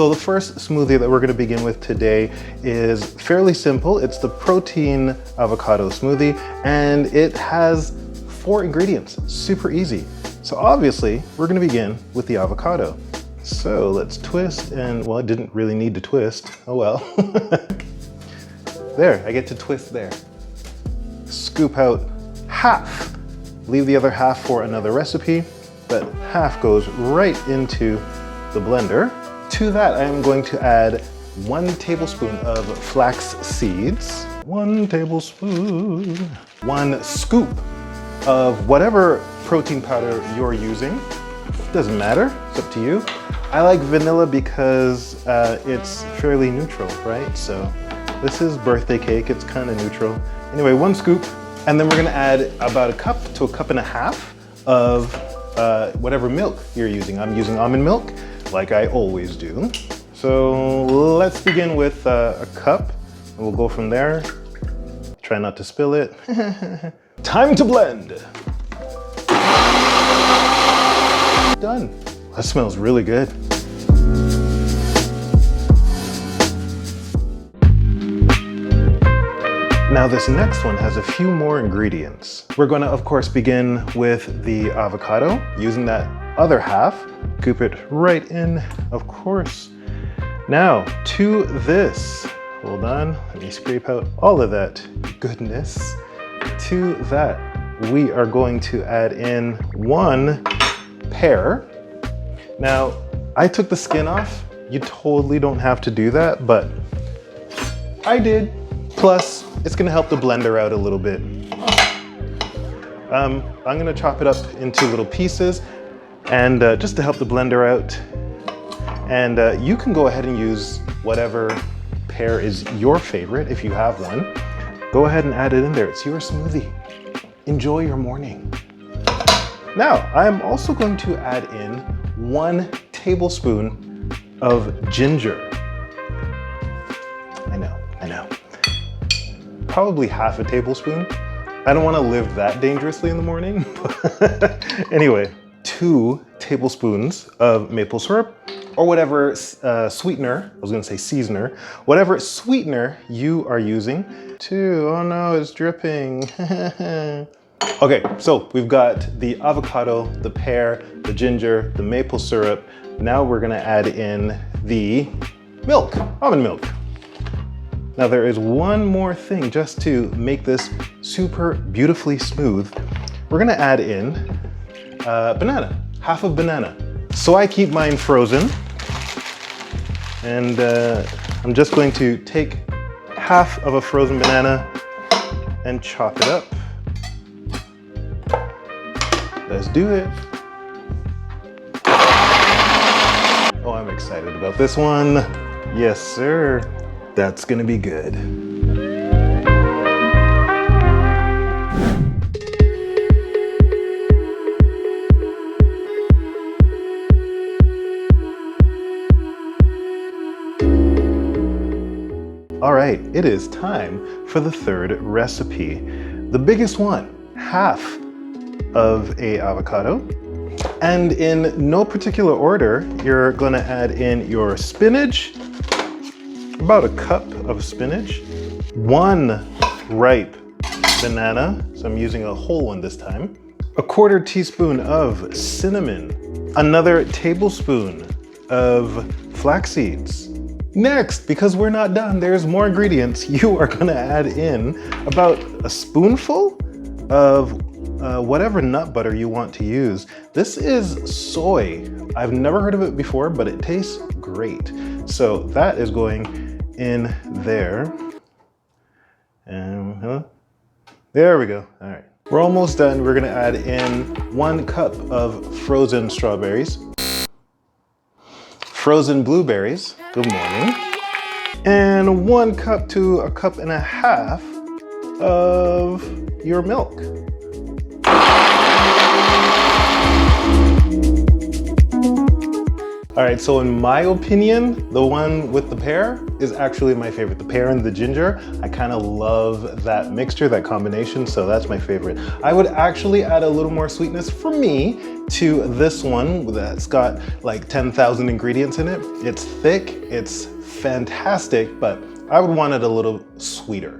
So the first smoothie that we're gonna begin with today is fairly simple. It's the protein avocado smoothie, and it has 4 ingredients, super easy. So obviously, we're gonna begin with the avocado. So let's twist, and well, it didn't really need to twist. Oh well. There, I get to twist there. Scoop out half. Leave the other half for another recipe, but half goes right into the blender. To that, I am going to add 1 tablespoon of flax seeds, 1 tablespoon, 1 scoop of whatever protein powder you're using. Doesn't matter, it's up to you. I like vanilla because it's fairly neutral, right? So this is birthday cake, it's kind of neutral. Anyway, 1 scoop, and then we're gonna add about 1 cup to 1.5 cups of whatever milk you're using. I'm using almond milk, like I always do. So let's begin with 1 cup, and we'll go from there. Try not to spill it. Time to blend. Done. That smells really good. Now this next one has a few more ingredients. We're gonna, of course, begin with the avocado, using that other half. Scoop it right in, of course. Now, to this, hold on, let me scrape out all of that goodness. To that, we are going to add in 1 pear. Now, I took the skin off. You totally don't have to do that, but I did. Plus, it's gonna help the blender out a little bit. I'm gonna chop it up into little pieces, and just to help the blender out. And you can go ahead and use whatever pear is your favorite, if you have one. Go ahead and add it in there. It's your smoothie. Enjoy your morning. Now, I'm also going to add in 1 tablespoon of ginger. I know. Probably half a tablespoon. I don't want to live that dangerously in the morning. Anyway, 2 tablespoons of maple syrup, or whatever sweetener, I was gonna say seasoner, whatever sweetener you are using. 2, oh no, it's dripping. Okay, so we've got the avocado, the pear, the ginger, the maple syrup. Now we're gonna add in the milk, almond milk. Now there is one more thing just to make this super beautifully smooth. We're gonna add in banana, half of banana. So I keep mine frozen, and I'm just going to take half of a frozen banana and chop it up. Let's do it. Oh, I'm excited about this one. Yes, sir. That's gonna be good. All right, it is time for the 3rd recipe. The biggest one, half of a avocado. And in no particular order, you're gonna add in your spinach, about 1 cup of spinach, 1 ripe banana, so I'm using a whole one this time, 1/4 teaspoon of cinnamon, another tablespoon of flax seeds. Next, because we're not done, there's more ingredients, you are gonna add in about a spoonful of whatever nut butter you want to use. This is soy. I've never heard of it before, but it tastes great. So that is going in there. And there we go. All right, we're almost done. We're gonna add in 1 cup of frozen strawberries, frozen blueberries, good morning, and 1 cup to 1.5 cups of your milk. All right, so in my opinion, the one with the pear is actually my favorite. The pear and the ginger, I kind of love that mixture, that combination, so that's my favorite. I would actually add a little more sweetness for me to this one that's got like 10,000 ingredients in it. It's thick, it's fantastic, but I would want it a little sweeter.